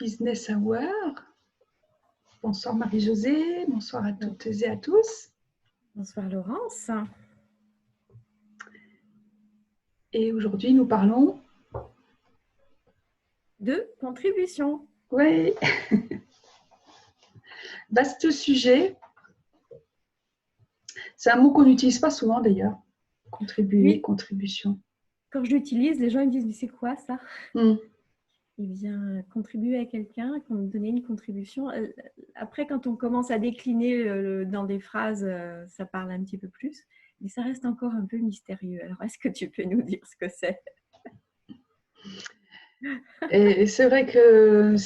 Business Hour. Bonsoir Marie-Josée, bonsoir à toutes et à tous. Bonsoir Laurence. Et aujourd'hui, nous parlons de contribution. Oui, vaste sujet. C'est un mot qu'on n'utilise pas souvent d'ailleurs. Contribuer, Oui. contribution. Quand je l'utilise, les gens me disent « mais c'est quoi ça ?» Il vient contribuer à quelqu'un, donner une contribution. Après, quand on commence à décliner dans des phrases, ça parle un petit peu plus. Mais ça reste encore un peu mystérieux. Alors, est-ce que tu peux nous dire ce que c'est ? Et c'est vrai que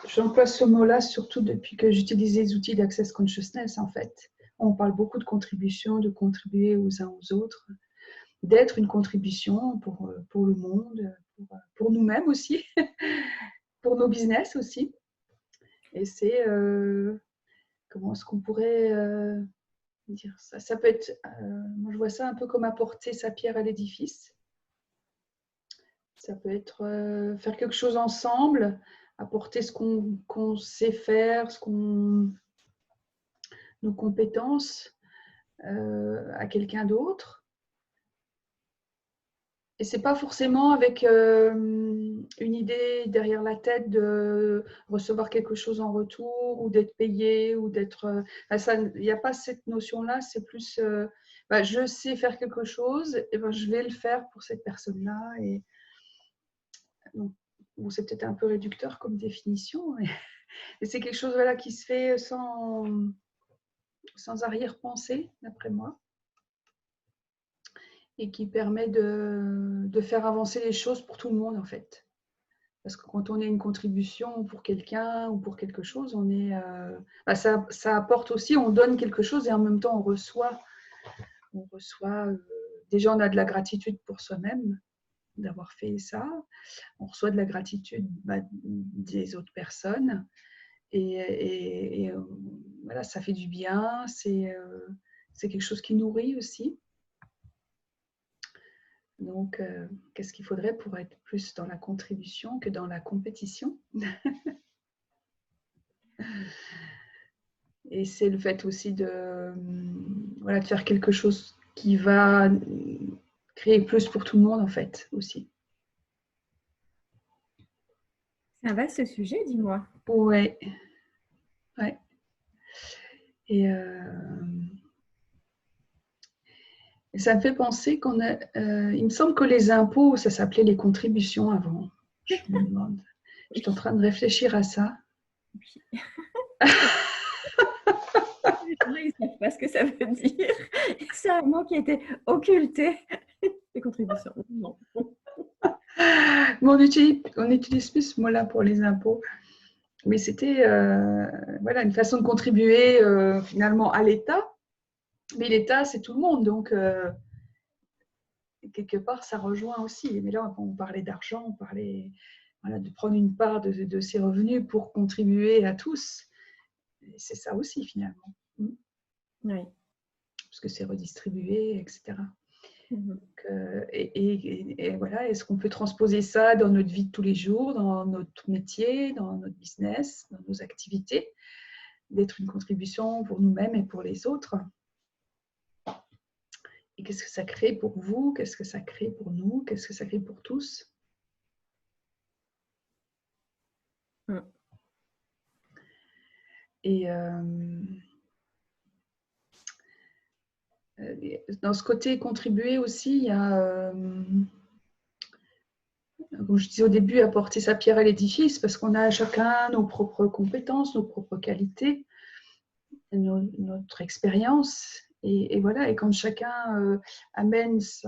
j'emploie ce mot-là surtout depuis que j'utilise les outils d'Access Consciousness en fait. On parle beaucoup de contribution, de contribuer aux uns aux autres, d'être une contribution pour le monde, pour nous-mêmes aussi, pour nos business aussi. Et c'est, comment est-ce qu'on pourrait dire ça ? Ça peut être, moi je vois ça un peu comme apporter sa pierre à l'édifice. Ça peut être faire quelque chose ensemble, apporter ce qu'on sait faire, nos compétences à quelqu'un d'autre. Et c'est pas forcément avec une idée derrière la tête de recevoir quelque chose en retour ou d'être payé ou d'être. Il n'y a pas cette notion-là. C'est plus, je sais faire quelque chose, et je vais le faire pour cette personne-là. Et donc, c'est peut-être un peu réducteur comme définition, et c'est quelque chose qui se fait sans arrière-pensée, d'après moi. Et qui permet de faire avancer les choses pour tout le monde en fait. Parce que quand on est une contribution pour quelqu'un ou pour quelque chose, on est, ça apporte aussi, on donne quelque chose et en même temps on reçoit déjà on a de la gratitude pour soi-même d'avoir fait ça, on reçoit de la gratitude des autres personnes et voilà, ça fait du bien, c'est quelque chose qui nourrit aussi. Donc, qu'est-ce qu'il faudrait pour être plus dans la contribution que dans la compétition ? Et c'est le fait aussi de faire quelque chose qui va créer plus pour tout le monde, en fait, aussi. C'est un vaste sujet, dis-moi. Ouais. Et ça me fait penser qu'on a... il me semble que les impôts, ça s'appelait les contributions avant. Je me demande. Je suis en train de réfléchir à ça. Oui. Les gens, ils ne savent pas ce que ça veut dire. C'est un mot qui était occulté. Les contributions, non. On n'utilise plus ce mot-là pour les impôts. Mais c'était une façon de contribuer finalement à l'État. Mais l'État, c'est tout le monde. Donc, quelque part, ça rejoint aussi. Mais là, on parlait d'argent, on parlait de prendre une part de ses revenus pour contribuer à tous. Et c'est ça aussi, finalement. Oui. Parce que c'est redistribué, etc. Donc, voilà, est-ce qu'on peut transposer ça dans notre vie de tous les jours, dans notre métier, dans notre business, dans nos activités, d'être une contribution pour nous-mêmes et pour les autres? Et qu'est-ce que ça crée pour vous? Qu'est-ce que ça crée pour nous? Qu'est-ce que ça crée pour tous? Et dans ce côté contribuer aussi, il y a, comme je disais au début, apporter sa pierre à l'édifice, parce qu'on a chacun nos propres compétences, nos propres qualités, notre expérience. Et voilà, et quand chacun amène ce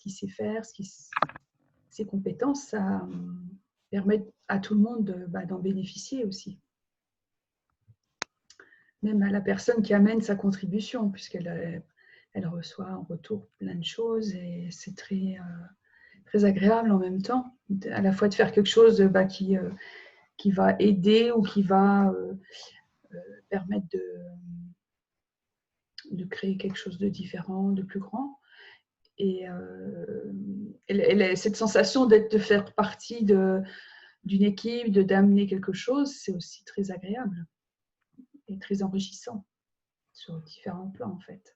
qu'il sait faire, ses compétences, ça permet à tout le monde d'en bénéficier aussi. Même à la personne qui amène sa contribution, puisqu'elle reçoit en retour plein de choses, et c'est très, très agréable en même temps, à la fois de faire quelque chose qui va aider ou qui va permettre de créer quelque chose de différent, de plus grand. Et cette sensation de faire partie d'une équipe, d'amener quelque chose, c'est aussi très agréable et très enrichissant sur différents plans en fait.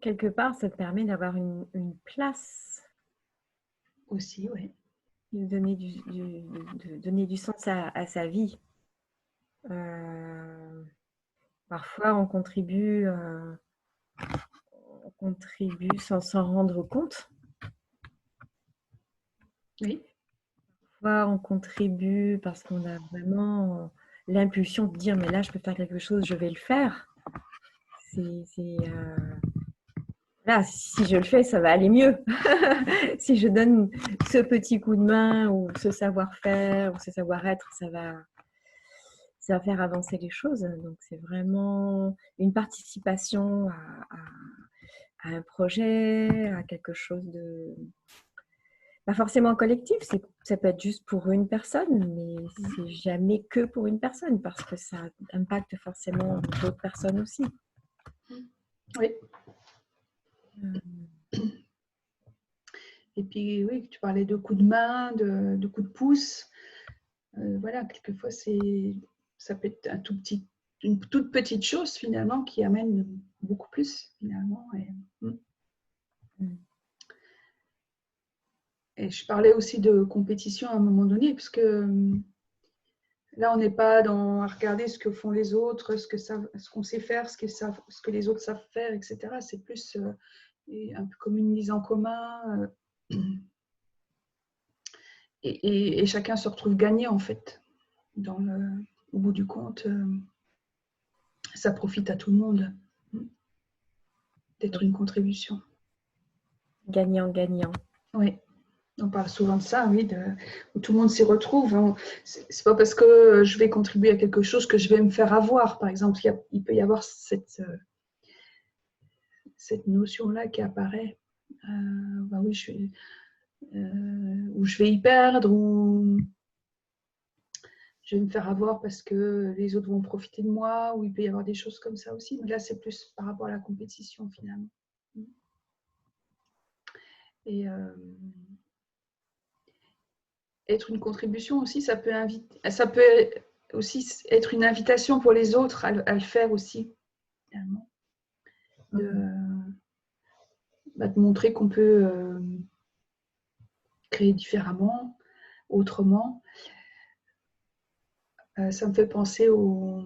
Quelque part, ça te permet d'avoir une place. Aussi, oui. De donner du sens à sa vie. Parfois, on contribue sans s'en rendre compte. Oui. Parfois, on contribue parce qu'on a vraiment l'impulsion de dire mais là, je peux faire quelque chose, je vais le faire. Là, si je le fais, ça va aller mieux. Si je donne ce petit coup de main ou ce savoir-faire ou ce savoir-être, ça va faire avancer les choses. Donc, c'est vraiment une participation à un projet, à quelque chose de... Pas forcément collectif, ça peut être juste pour une personne, mais c'est jamais que pour une personne parce que ça impacte forcément d'autres personnes aussi. Oui. Et puis, oui, tu parlais de coups de main, de coups de pouce. Voilà, quelquefois, ça peut être une toute petite chose finalement qui amène beaucoup plus finalement. Et je parlais aussi de compétition à un moment donné, parce que là, on n'est pas à regarder ce que font les autres, ce qu'on sait faire, ce que les autres savent faire, etc. C'est plus un peu comme une mise en commun. Et chacun se retrouve gagnant, en fait. Au bout du compte, ça profite à tout le monde d'être une contribution. Gagnant-gagnant. Oui. On parle souvent de ça, oui, où tout le monde s'y retrouve. C'est pas parce que je vais contribuer à quelque chose que je vais me faire avoir. Par exemple, il peut y avoir cette notion-là qui apparaît. Oui, où je vais y perdre, ou je vais me faire avoir parce que les autres vont profiter de moi, ou il peut y avoir des choses comme ça aussi. Mais là, c'est plus par rapport à la compétition, finalement. Et être une contribution aussi, ça peut aussi être une invitation pour les autres à le faire aussi, finalement. De montrer qu'on peut créer différemment, autrement. Ça me fait penser au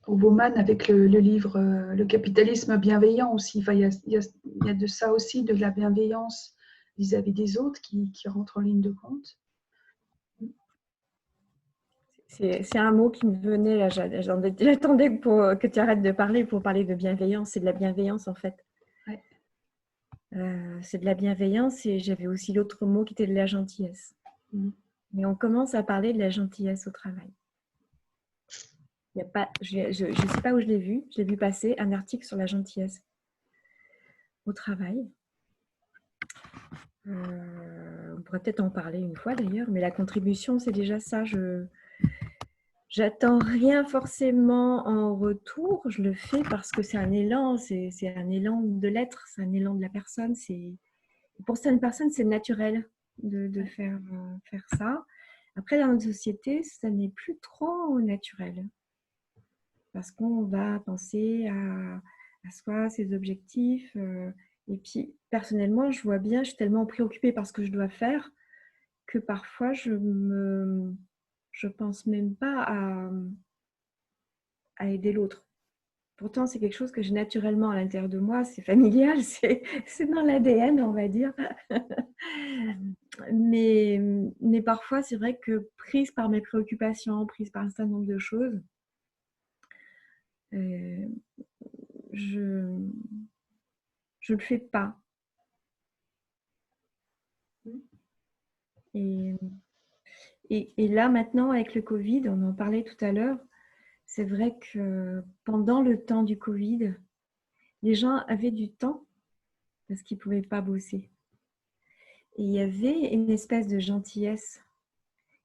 Bauman avec le livre Le capitalisme bienveillant aussi. Enfin, il y a de ça aussi, de la bienveillance vis-à-vis des autres qui rentre en ligne de compte. C'est un mot qui me venait, là, j'attendais que tu arrêtes de parler pour parler de bienveillance. C'est de la bienveillance en fait. Ouais. C'est de la bienveillance et j'avais aussi l'autre mot qui était de la gentillesse. Mais on commence à parler de la gentillesse au travail. Je ne sais pas où je l'ai vu passer un article sur la gentillesse au travail. On pourrait peut-être en parler une fois d'ailleurs, mais la contribution, c'est déjà ça. J'attends rien forcément en retour, je le fais parce que c'est un élan de l'être, c'est un élan de la personne. Pour certaines personnes, c'est naturel de faire ça. Après, dans notre société, ça n'est plus trop naturel parce qu'on va penser à soi, ses objectifs. Et puis, personnellement, je vois bien, je suis tellement préoccupée par ce que je dois faire que parfois, je pense même pas à aider l'autre. Pourtant, c'est quelque chose que j'ai naturellement à l'intérieur de moi, c'est familial, c'est dans l'ADN, on va dire. mais parfois, c'est vrai que prise par mes préoccupations, prise par un certain nombre de choses, je le fais pas. Et là, maintenant, avec le Covid, on en parlait tout à l'heure, c'est vrai que pendant le temps du Covid, les gens avaient du temps parce qu'ils ne pouvaient pas bosser. Et il y avait une espèce de gentillesse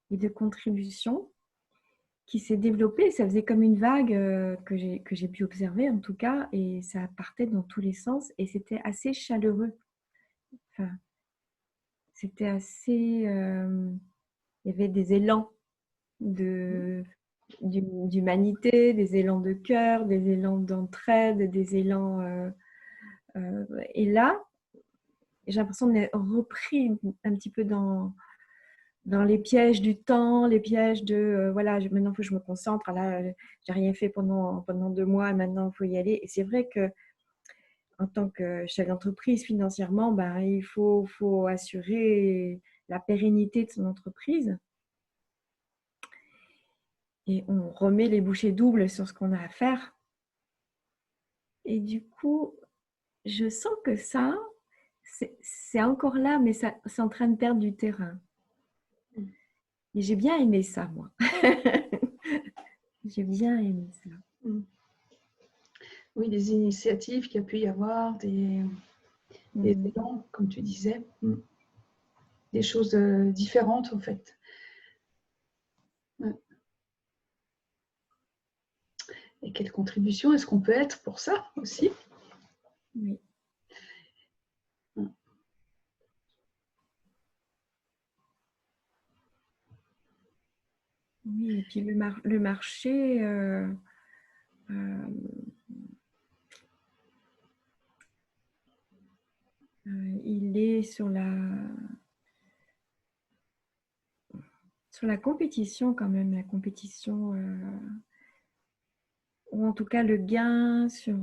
et de contribution qui s'est développée. Ça faisait comme une vague que j'ai pu observer en tout cas, et ça partait dans tous les sens et c'était assez chaleureux. Enfin, c'était assez... il y avait des élans d'humanité, des élans de cœur, des élans d'entraide, des élans... et là, j'ai l'impression d'être repris un petit peu dans les pièges du temps, les pièges de voilà, maintenant il faut que je me concentre. Là, j'ai rien fait pendant 2 mois, maintenant il faut y aller. Et c'est vrai que en tant que chef d'entreprise financièrement, ben, il faut assurer la pérennité de son entreprise. Et on remet les bouchées doubles sur ce qu'on a à faire. Et du coup, je sens que ça, c'est encore là, mais ça, c'est en train de perdre du terrain. Et j'ai bien aimé ça, moi. J'ai bien aimé ça. Oui, des initiatives qu'il y a pu y avoir, des élans, comme tu disais. Des choses différentes, en fait. Ouais. Et quelle contribution est-ce qu'on peut être pour ça aussi? Oui. Oui, et puis le marché, il est sur la compétition quand même, la compétition, ou en tout cas le gain sur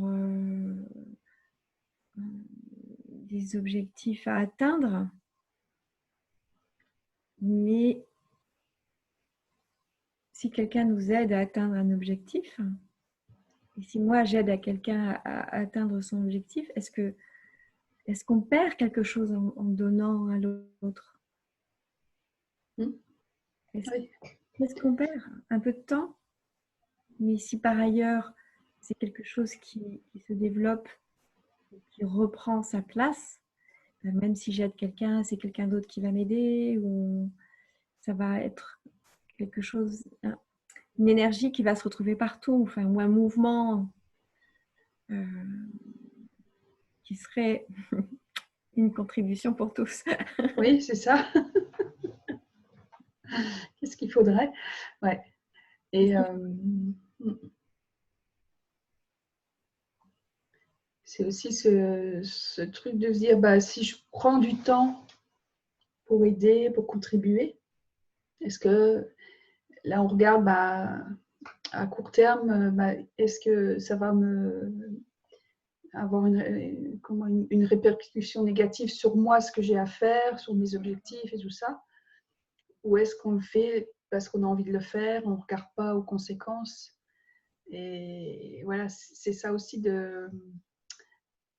des objectifs à atteindre. Mais si quelqu'un nous aide à atteindre un objectif, et si moi j'aide à quelqu'un à atteindre son objectif, est-ce qu'on perd quelque chose en donnant à l'autre? Est-ce qu'on perd un peu de temps? Mais si par ailleurs c'est quelque chose qui se développe, qui reprend sa place, même si j'aide quelqu'un, c'est quelqu'un d'autre qui va m'aider, ou ça va être quelque chose, une énergie qui va se retrouver partout, enfin, ou un mouvement qui serait une contribution pour tous. Oui, c'est ça. Qu'est-ce qu'il faudrait? Ouais. Et c'est aussi ce truc de se dire, bah, si je prends du temps pour aider, pour contribuer, est-ce que là on regarde bah, à court terme, bah, est-ce que ça va avoir une répercussion négative sur moi, ce que j'ai à faire, sur mes objectifs et tout ça? Ou est-ce qu'on le fait parce qu'on a envie de le faire, on ne regarde pas aux conséquences? Et voilà, c'est ça aussi de...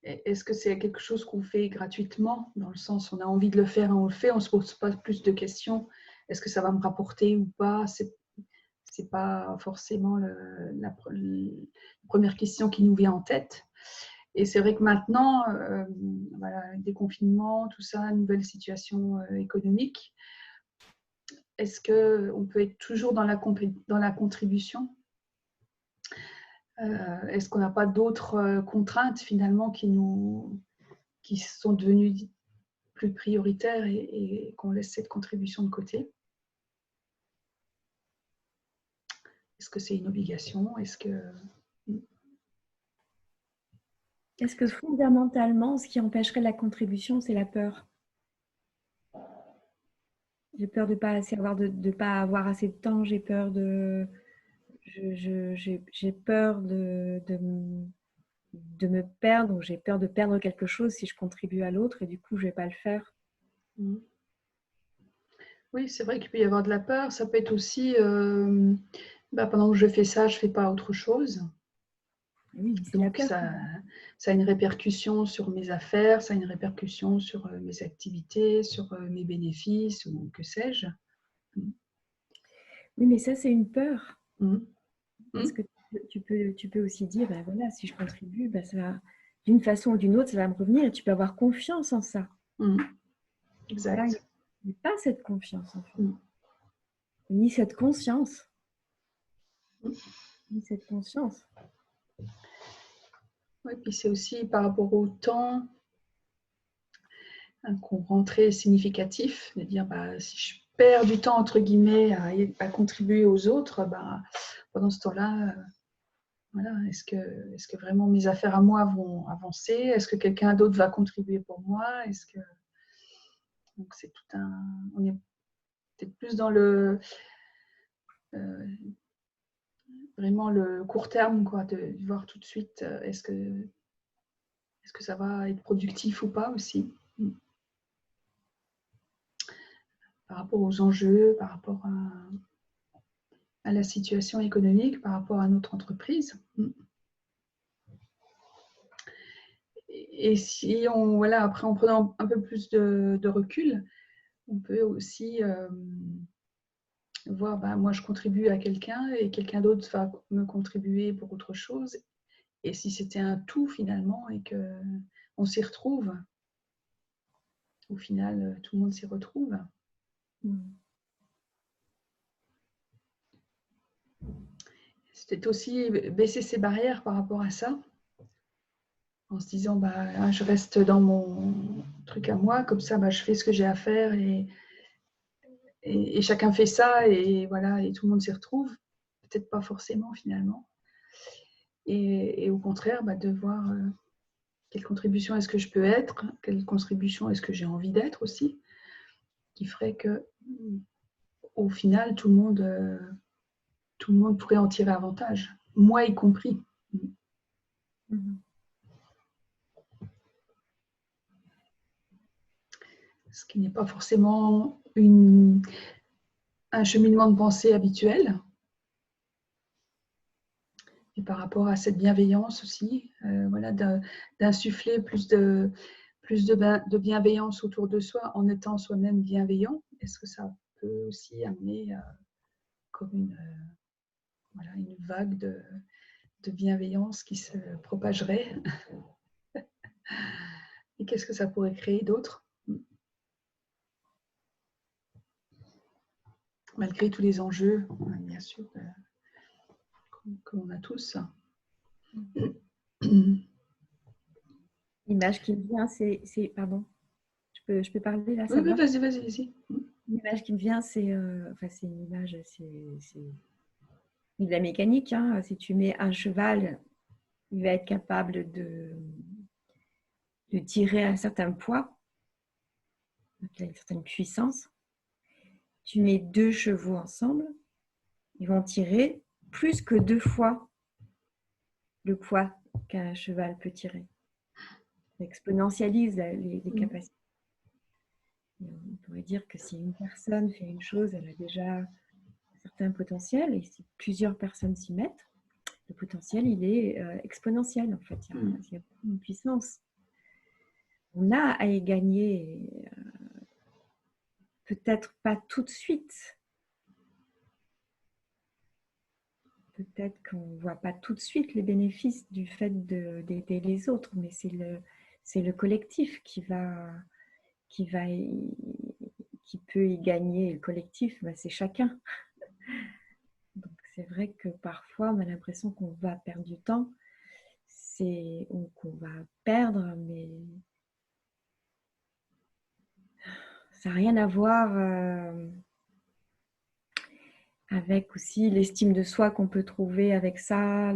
Est-ce que c'est quelque chose qu'on fait gratuitement, dans le sens où on a envie de le faire et on le fait, on ne se pose pas plus de questions, est-ce que ça va me rapporter ou pas? C'est pas forcément la première question qui nous vient en tête. Et c'est vrai que maintenant, voilà, déconfinement, tout ça, nouvelle situation économique, est-ce qu'on peut être toujours dans la contribution? Est-ce qu'on n'a pas d'autres contraintes finalement qui sont devenues plus prioritaires et qu'on laisse cette contribution de côté? Est-ce que c'est une obligation? Est-ce que fondamentalement, ce qui empêcherait la contribution, c'est la peur? J'ai peur de ne pas avoir assez de temps, j'ai peur j'ai peur de me perdre, j'ai peur de perdre quelque chose si je contribue à l'autre et du coup, je ne vais pas le faire. Oui, c'est vrai qu'il peut y avoir de la peur. Ça peut être aussi, pendant que je fais ça, je ne fais pas autre chose. Oui, c'est donc la peur. Ça a une répercussion sur mes affaires, ça a une répercussion sur mes activités, sur mes bénéfices ou que sais-je. Oui, mais ça, c'est une peur. Parce Mmh. que tu peux aussi dire, ben voilà, si je contribue, ben ça, d'une façon ou d'une autre, ça va me revenir et tu peux avoir confiance en ça. Exact. Là, il n'y a pas cette confiance, en fait. Ni cette conscience. Ni cette conscience. Oui, puis c'est aussi par rapport au temps. un courant très significatif, de dire si je perds du temps entre guillemets à contribuer aux autres, pendant ce temps-là, voilà, est-ce que vraiment mes affaires à moi vont avancer? Est-ce que quelqu'un d'autre va contribuer pour moi? Donc c'est tout on est peut-être plus dans le vraiment le court terme, quoi, de voir tout de suite est-ce que ça va être productif ou pas aussi, par rapport aux enjeux, par rapport à la situation économique, par rapport à notre entreprise. Et si après en prenant un peu plus de recul, on peut aussi voir, moi je contribue à quelqu'un et quelqu'un d'autre va me contribuer pour autre chose. Et si c'était un tout finalement et qu'on s'y retrouve, au final tout le monde s'y retrouve. C'était aussi baisser ses barrières par rapport à ça, en se disant je reste dans mon truc à moi, comme ça je fais ce que j'ai à faire et chacun fait ça et voilà, et tout le monde s'y retrouve. Peut-être pas forcément finalement. Et au contraire, de voir quelle contribution est-ce que je peux être, quelle contribution est-ce que j'ai envie d'être aussi, qui ferait que au final tout le monde pourrait en tirer avantage, moi y compris. Ce qui n'est pas forcément un cheminement de pensée habituel. Et par rapport à cette bienveillance aussi, d'insuffler plus de bienveillance autour de soi en étant soi-même bienveillant. Est-ce que ça peut aussi amener comme une vague de bienveillance qui se propagerait? Et qu'est-ce que ça pourrait créer d'autre? Malgré tous les enjeux, bien sûr, que l'on a tous. L'image qui me vient, c'est pardon, je peux parler là, ça Oui, va? vas-y. L'image qui me vient, c'est une image, c'est de la mécanique. Si tu mets un cheval, il va être capable de tirer un certain poids, donc il a une certaine puissance. Tu mets 2 chevaux ensemble, ils vont tirer plus que 2 fois le poids qu'un cheval peut tirer. Ça exponentialise les capacités. On pourrait dire que si une personne fait une chose, elle a déjà un certain potentiel, et si plusieurs personnes s'y mettent, le potentiel, il est exponentiel en fait. Il y a une puissance. On a à y gagner, peut-être pas tout de suite. Peut-être qu'on ne voit pas tout de suite les bénéfices du fait d'aider les autres, mais c'est le collectif qui peut y gagner. Et le collectif, c'est chacun. Donc c'est vrai que parfois on a l'impression qu'on va perdre du temps, ou qu'on va perdre, mais ça n'a rien à voir avec aussi l'estime de soi qu'on peut trouver avec ça,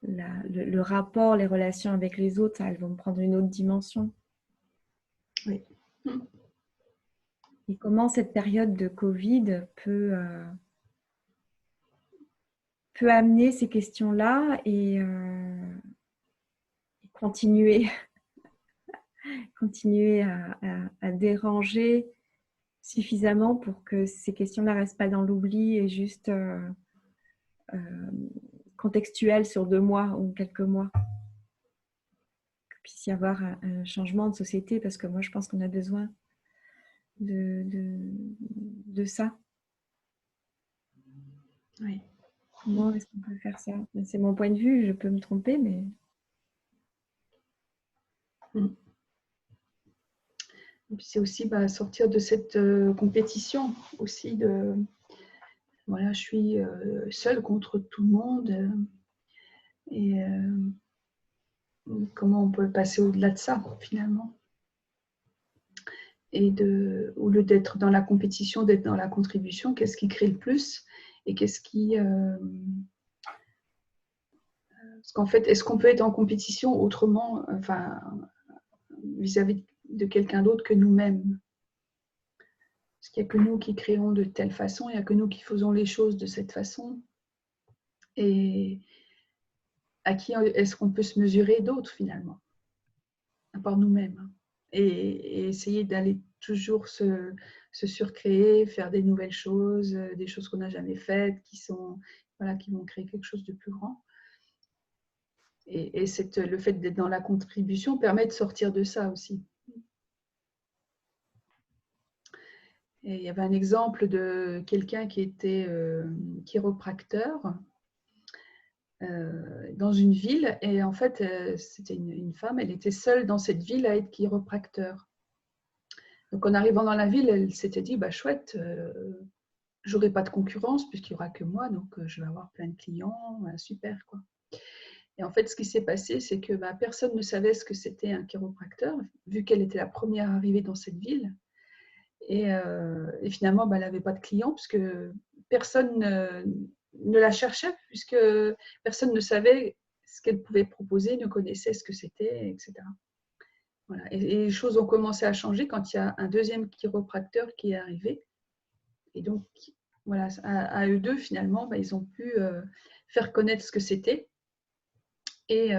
le rapport, les relations avec les autres, elles vont prendre une autre dimension. Oui. Et comment cette période de Covid peut amener ces questions-là et continuer à déranger suffisamment pour que ces questions-là ne restent pas dans l'oubli et juste contextuelles sur 2 mois ou quelques mois. Qu'il puisse y avoir un changement de société, parce que moi je pense qu'on a besoin de ça. Oui. Comment est-ce qu'on peut faire ça? C'est mon point de vue, je peux me tromper, mais... Et puis c'est aussi sortir de cette compétition aussi je suis seule contre tout le monde et comment on peut passer au-delà de ça finalement. au lieu d'être dans la compétition, d'être dans la contribution, qu'est-ce qui crée le plus et qu'est-ce qui... parce qu'en fait, est-ce qu'on peut être en compétition autrement, enfin, vis-à-vis de quelqu'un d'autre que nous-mêmes? Parce qu'il n'y a que nous qui créons de telle façon, il n'y a que nous qui faisons les choses de cette façon. Et à qui est-ce qu'on peut se mesurer d'autres finalement, à part nous-mêmes? Et essayer d'aller toujours se surcréer, faire des nouvelles choses, des choses qu'on n'a jamais faites, qui vont créer quelque chose de plus grand. Et le fait d'être dans la contribution permet de sortir de ça aussi. Et il y avait un exemple de quelqu'un qui était chiropracteur dans une ville. Et en fait, c'était une femme, elle était seule dans cette ville à être chiropracteur. Donc en arrivant dans la ville, elle s'était dit, bah, chouette, j'aurai pas de concurrence puisqu'il n'y aura que moi, donc je vais avoir plein de clients, super quoi. Et en fait, ce qui s'est passé, c'est que personne ne savait ce que c'était un chiropracteur, vu qu'elle était la première arrivée dans cette ville. Et finalement, elle n'avait pas de clients, puisque personne ne la cherchait, puisque personne ne savait ce qu'elle pouvait proposer, ne connaissait ce que c'était, etc. Voilà. Et les choses ont commencé à changer quand il y a un deuxième chiropracteur qui est arrivé. Et donc, voilà, à eux deux, finalement, ils ont pu faire connaître ce que c'était et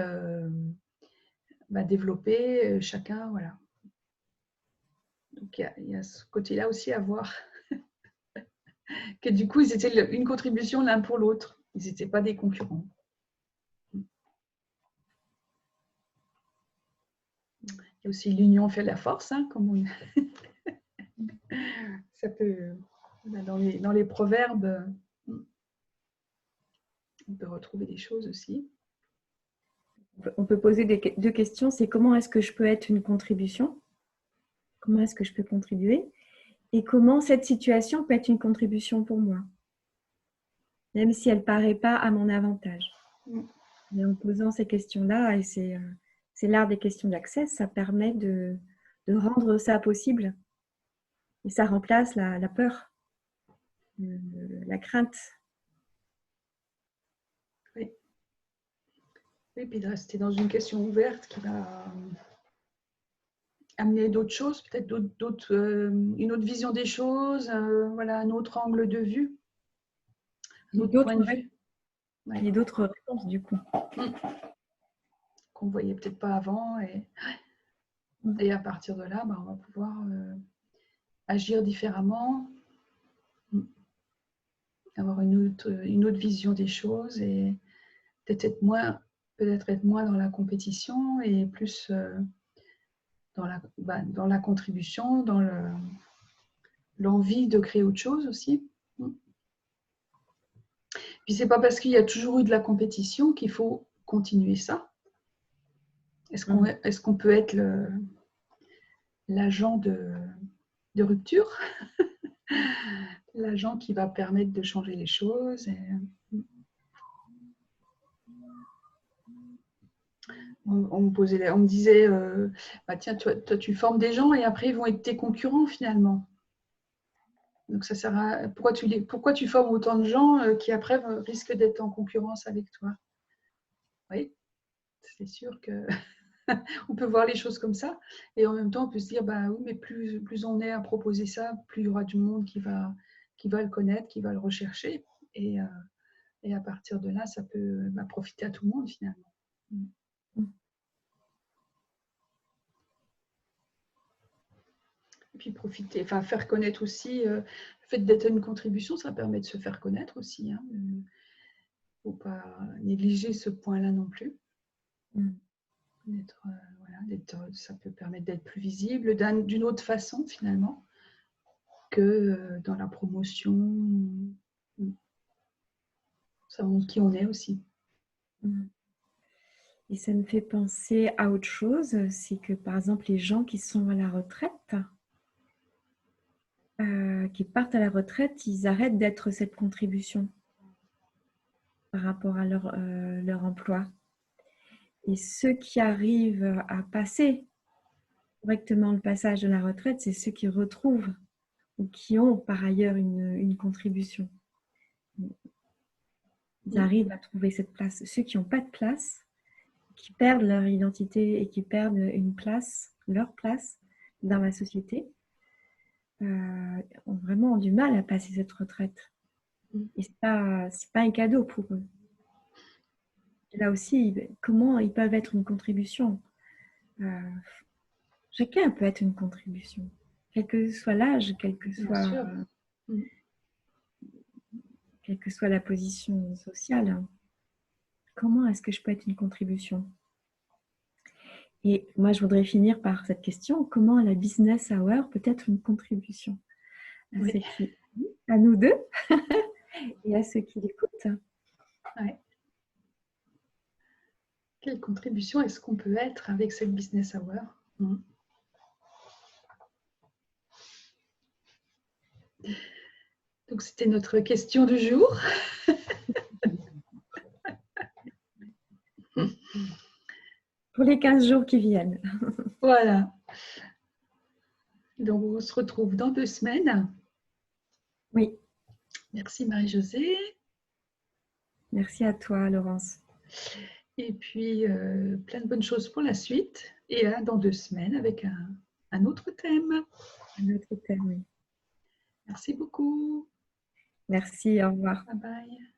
développer chacun, voilà. Donc, il y a ce côté-là aussi à voir. Que du coup, ils étaient une contribution l'un pour l'autre. Ils n'étaient pas des concurrents. Il y a aussi l'union fait la force, hein, comme on... Ça peut, dans les proverbes, on peut retrouver des choses aussi. On peut poser deux questions. C'est comment est-ce que je peux être une contribution? Comment est-ce que je peux contribuer? Et comment cette situation peut être une contribution pour moi? Même si elle ne paraît pas à mon avantage. Mais en posant ces questions-là, et c'est l'art des questions d'accès, ça permet de rendre ça possible. Et ça remplace la peur, la crainte. Oui. Et puis de rester dans une question ouverte qui va amener d'autres choses, peut-être une autre vision des choses, voilà, un autre angle de vue, un autre point de vue. Il y a d'autres réponses du coup. Qu'on ne voyait peut-être pas avant. Et à partir de là, on va pouvoir agir différemment, avoir une autre vision des choses et peut-être être moins dans la compétition et plus dans la contribution, dans l'envie de créer autre chose aussi. Puis c'est pas parce qu'il y a toujours eu de la compétition qu'il faut continuer ça. Est-ce qu'on peut être l'agent de rupture, l'agent qui va permettre de changer les choses on me disait, tiens, toi, tu formes des gens et après ils vont être tes concurrents finalement. Donc ça sert à pourquoi tu formes autant de gens qui après risquent d'être en concurrence avec toi? Oui, c'est sûr que on peut voir les choses comme ça et en même temps on peut se dire oui, mais plus on est à proposer ça, plus il y aura du monde qui va le connaître, qui va le rechercher et à partir de là ça peut profiter à tout le monde finalement. Et puis profiter, faire connaître aussi, le fait d'être une contribution, ça permet de se faire connaître aussi. Hein. Il ne faut pas négliger ce point-là non plus. Ça peut permettre d'être plus visible d'une autre façon finalement que dans la promotion. Ça montre qui on est aussi. Et ça me fait penser à autre chose, c'est que par exemple les gens qui sont à la retraite, qui partent à la retraite, ils arrêtent d'être cette contribution par rapport à leur emploi. Et ceux qui arrivent à passer correctement le passage de la retraite, c'est ceux qui retrouvent ou qui ont par ailleurs une contribution. Ils arrivent à trouver cette place. Ceux qui n'ont pas de place, qui perdent leur identité et qui perdent une place, leur place dans la société, ont vraiment du mal à passer cette retraite. Et ce n'est pas un cadeau pour eux. Et là aussi, comment ils peuvent être une contribution? Chacun peut être une contribution, quel que soit l'âge, quelle que soit la position sociale. Comment est-ce que je peux être une contribution? Et moi, je voudrais finir par cette question. Comment la business hour peut être une contribution à nous deux et à ceux qui l'écoutent? Ouais. Quelle contribution est-ce qu'on peut être avec cette business hour? Donc, c'était notre question du jour. Pour les 15 jours qui viennent. Voilà. Donc, on se retrouve dans 2 semaines. Oui. Merci Marie-Josée. Merci à toi, Laurence. Et puis, plein de bonnes choses pour la suite. Et dans 2 semaines avec un autre thème. Un autre thème, oui. Merci beaucoup. Merci, au revoir. Bye bye.